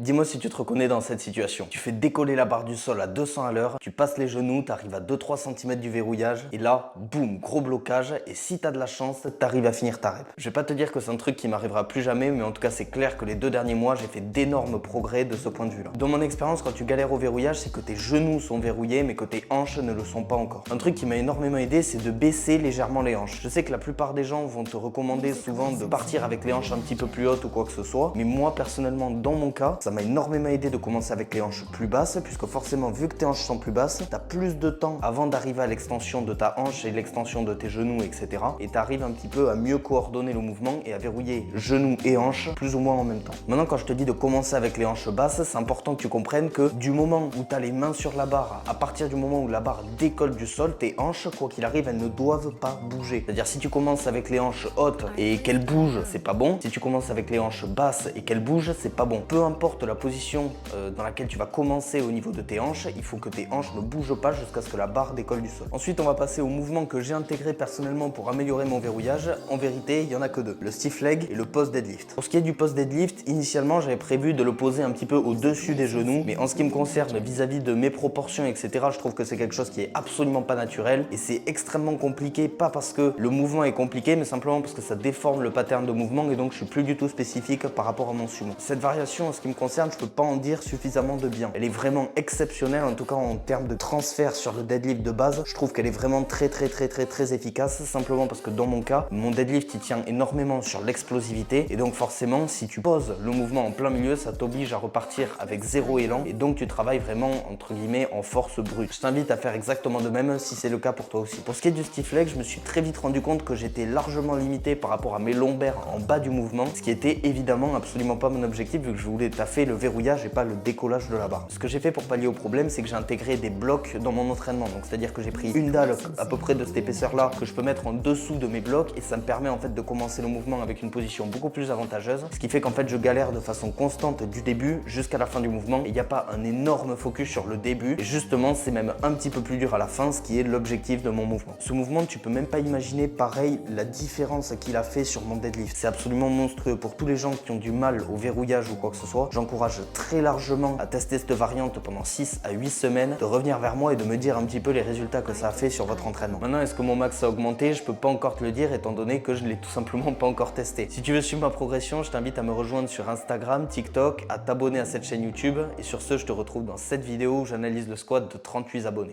Dis-moi si tu te reconnais dans cette situation. Tu fais décoller la barre du sol à 200 à l'heure, tu passes les genoux, tu arrives à 2-3 cm du verrouillage et là, boum, gros blocage et si tu as de la chance, tu arrives à finir ta rep. Je vais pas te dire que c'est un truc qui m'arrivera plus jamais, mais en tout cas c'est clair que les 2 derniers mois, j'ai fait d'énormes progrès de ce point de vue-là. Dans mon expérience, quand tu galères au verrouillage, c'est que tes genoux sont verrouillés mais que tes hanches ne le sont pas encore. Un truc qui m'a énormément aidé, c'est de baisser légèrement les hanches. Je sais que la plupart des gens vont te recommander souvent de partir avec les hanches un petit peu plus hautes ou quoi que ce soit, mais moi personnellement, dans mon cas, ça m'a énormément aidé de commencer avec les hanches plus basses, puisque forcément, vu que tes hanches sont plus basses, tu as plus de temps avant d'arriver à l'extension de ta hanche et l'extension de tes genoux, etc. Et tu arrives un petit peu à mieux coordonner le mouvement et à verrouiller genoux et hanches plus ou moins en même temps. Maintenant, quand je te dis de commencer avec les hanches basses, c'est important que tu comprennes que du moment où tu as les mains sur la barre, à partir du moment où la barre décolle du sol, tes hanches, quoi qu'il arrive, elles ne doivent pas bouger. C'est-à-dire si tu commences avec les hanches hautes et qu'elles bougent, c'est pas bon. Si tu commences avec les hanches basses et qu'elles bougent, c'est pas bon. Peu importe la position dans laquelle tu vas commencer au niveau de tes hanches, il faut que tes hanches ne bougent pas jusqu'à ce que la barre décolle du sol. Ensuite, on va passer au mouvement que j'ai intégré personnellement pour améliorer mon verrouillage. En vérité, il y en a que deux, le stiff leg et le post deadlift. Pour ce qui est du post deadlift, initialement, j'avais prévu de le poser un petit peu au-dessus des genoux, mais en ce qui me concerne vis-à-vis de mes proportions, etc., je trouve que c'est quelque chose qui est absolument pas naturel et c'est extrêmement compliqué, pas parce que le mouvement est compliqué, mais simplement parce que ça déforme le pattern de mouvement et donc je suis plus du tout spécifique par rapport à mon sumo. Cette variation, en ce qui me concerne, je peux pas en dire suffisamment de bien. Elle est vraiment exceptionnelle, en tout cas en termes de transfert sur le deadlift de base. Je trouve qu'elle est vraiment très efficace, simplement parce que dans mon cas, mon deadlift il tient énormément sur l'explosivité et donc forcément, si tu poses le mouvement en plein milieu, ça t'oblige à repartir avec zéro élan et donc tu travailles vraiment entre guillemets en force brute. Je t'invite à faire exactement de même si c'est le cas pour toi aussi. Pour ce qui est du stiff leg, je me suis très vite rendu compte que j'étais largement limité par rapport à mes lombaires en bas du mouvement, ce qui était évidemment absolument pas mon objectif vu que je voulais taffer le verrouillage et pas le décollage de la barre. Ce que j'ai fait pour pallier au problème, c'est que j'ai intégré des blocs dans mon entraînement. Donc c'est-à-dire que j'ai pris une dalle à peu près de cette épaisseur là que je peux mettre en dessous de mes blocs et ça me permet en fait de commencer le mouvement avec une position beaucoup plus avantageuse. Ce qui fait qu'en fait je galère de façon constante du début jusqu'à la fin du mouvement et il n'y a pas un énorme focus sur le début et justement c'est même un petit peu plus dur à la fin, ce qui est l'objectif de mon mouvement. Ce mouvement, tu peux même pas imaginer pareil la différence qu'il a fait sur mon deadlift. C'est absolument monstrueux. Pour tous les gens qui ont du mal au verrouillage ou quoi que ce soit, j'encourage très largement à tester cette variante pendant 6 à 8 semaines, de revenir vers moi et de me dire un petit peu les résultats que ça a fait sur votre entraînement. Maintenant, est-ce que mon max a augmenté? Je peux pas encore te le dire étant donné que je ne l'ai tout simplement pas encore testé. Si tu veux suivre ma progression, je t'invite à me rejoindre sur Instagram, TikTok, à t'abonner à cette chaîne YouTube et sur ce, je te retrouve dans cette vidéo où j'analyse le squat de 38 abonnés.